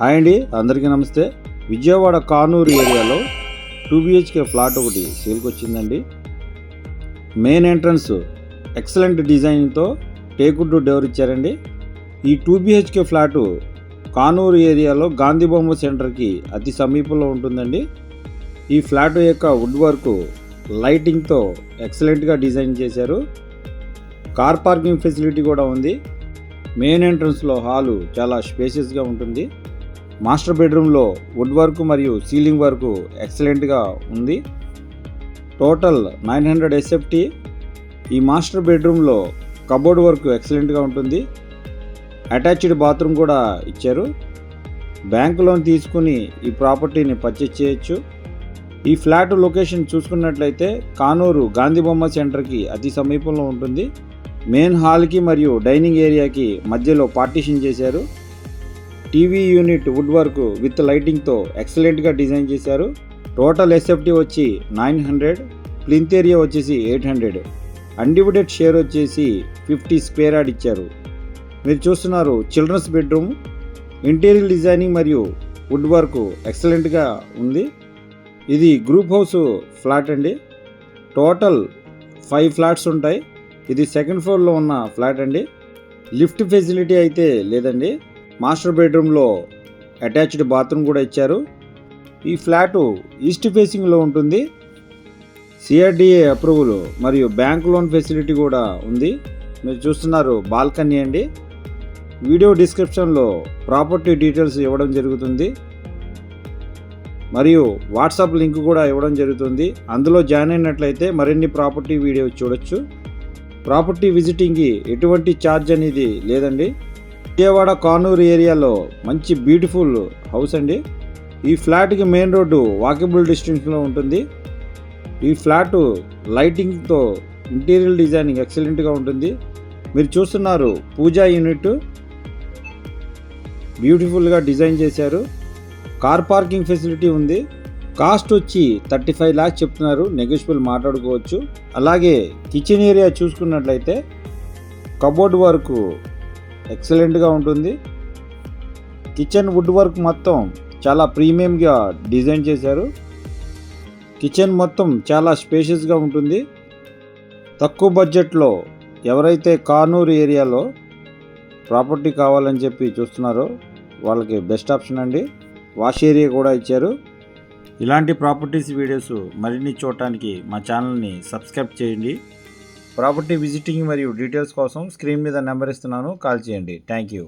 Hi అండి, అందరికీ నమస్తే. విజయవాడ కానూరు ఏరియాలో 2 BHK ఫ్లాట్ ఒకటి సేల్కి వచ్చిందండి. మెయిన్ ఎంట్రన్స్ ఎక్సలెంట్ డిజైన్తో టేకుడ్ డోర్ ఇచ్చారండి. ఈ 2 BHK ఫ్లాటు కానూరు ఏరియాలో గాంధీ బొమ్మ సెంటర్కి అతి సమీపంలో ఉంటుందండి. ఈ ఫ్లాట్ యొక్క వుడ్ వర్క్ లైటింగ్తో ఎక్సలెంట్గా డిజైన్ చేశారు. కార్ పార్కింగ్ ఫెసిలిటీ కూడా ఉంది. మెయిన్ ఎంట్రన్స్లో హాలు చాలా స్పేషియస్గా ఉంటుంది. మాస్టర్ బెడ్రూమ్లో వుడ్ వర్క్ మరియు సీలింగ్ వర్క్ ఎక్సలెంట్గా ఉంది. Total 900 SFT. ఈ మాస్టర్ బెడ్రూమ్లో కబోర్డ్ వర్క్ ఎక్సలెంట్గా ఉంటుంది. అటాచ్డ్ బాత్రూమ్ కూడా ఇచ్చారు. బ్యాంక్ లోన్ తీసుకుని ఈ ప్రాపర్టీని పర్చేజ్ చేయొచ్చు. ఈ ఫ్లాట్ లొకేషన్ చూసుకున్నట్లయితే కానూరు గాంధీ బొమ్మ సెంటర్కి అతి సమీపంలో ఉంటుంది. మెయిన్ హాల్కి మరియు డైనింగ్ ఏరియాకి మధ్యలో పార్టీషన్ చేశారు. TV unit wood work with లైటింగ్తో ఎక్సలెంట్గా డిజైన్ చేశారు. టోటల్ SFT వచ్చి 900, ప్లింత్ ఏరియా వచ్చేసి 800, అన్డివైడెడ్ షేర్ వచ్చేసి 50 స్క్వేర్ యార్డ్ ఇచ్చారు. మీరు చూస్తున్నారు చిల్డ్రన్స్ బెడ్రూమ్. ఇంటీరియర్ డిజైనింగ్ మరియు వుడ్ వర్క్ ఎక్సలెంట్గా ఉంది. ఇది గ్రూప్ హౌస్ ఫ్లాట్ అండి. టోటల్ 5 ఫ్లాట్స్ ఉంటాయి. ఇది సెకండ్ ఫ్లోర్లో ఉన్న ఫ్లాట్ అండి. లిఫ్ట్ ఫెసిలిటీ అయితే లేదండి. మాస్టర్ బెడ్రూమ్లో అటాచ్డ్ బాత్రూమ్ కూడా ఇచ్చారు. ఈ ఫ్లాటు ఈస్ట్ ఫేసింగ్లో ఉంటుంది. CRDA అప్రూవల్ మరియు బ్యాంక్ లోన్ ఫెసిలిటీ కూడా ఉంది. మీరు చూస్తున్నారు బాల్కనీ అండి. వీడియో డిస్క్రిప్షన్లో ప్రాపర్టీ డీటెయిల్స్ ఇవ్వడం జరుగుతుంది మరియు వాట్సాప్ లింక్ కూడా ఇవ్వడం జరుగుతుంది. అందులో జాయిన్ అయినట్లయితే మరిన్ని ప్రాపర్టీ వీడియో చూడొచ్చు. ప్రాపర్టీ విజిటింగ్కి ఎటువంటి ఛార్జ్ అనేది లేదండి. విజయవాడ కానూరు ఏరియాలో మంచి బ్యూటిఫుల్ హౌస్ అండి. ఈ ఫ్లాట్కి మెయిన్ రోడ్డు వాకబుల్ డిస్టెన్స్లో ఉంటుంది. ఈ ఫ్లాట్ లైటింగ్తో ఇంటీరియర్ డిజైనింగ్ ఎక్సలెంట్గా ఉంటుంది. మీరు చూస్తున్నారు పూజా యూనిట్ బ్యూటిఫుల్గా డిజైన్ చేశారు. కార్ పార్కింగ్ ఫెసిలిటీ ఉంది. కాస్ట్ వచ్చి 35 lakhs చెప్తున్నారు. నెగోషియబుల్ మాట్లాడుకోవచ్చు. అలాగే కిచెన్ ఏరియా చూసుకున్నట్లయితే కబోర్డ్ వర్క్ ఎక్సలెంట్గా ఉంటుంది. కిచెన్ వుడ్ వర్క్ మొత్తం చాలా ప్రీమియంగా డిజైన్ చేశారు. కిచెన్ మొత్తం చాలా స్పేషియస్గా ఉంటుంది. తక్కువ బడ్జెట్లో ఎవరైతే కానూరు ఏరియాలో ప్రాపర్టీ కావాలని చెప్పి చూస్తున్నారో వాళ్ళకి బెస్ట్ ఆప్షన్ అండి. వాష్ ఏరియా కూడా ఇచ్చారు. ఇలాంటి ప్రాపర్టీస్ వీడియోస్ మరిన్ని చూడటానికి మా ఛానల్ని సబ్స్క్రైబ్ చేయండి. ప్రాపర్టీ విజిటింగ్ మరియు డీటెయిల్స్ కోసం స్క్రీన్ మీద నెంబర్ ఇస్తున్నాను, కాల్ చేయండి. Thank you.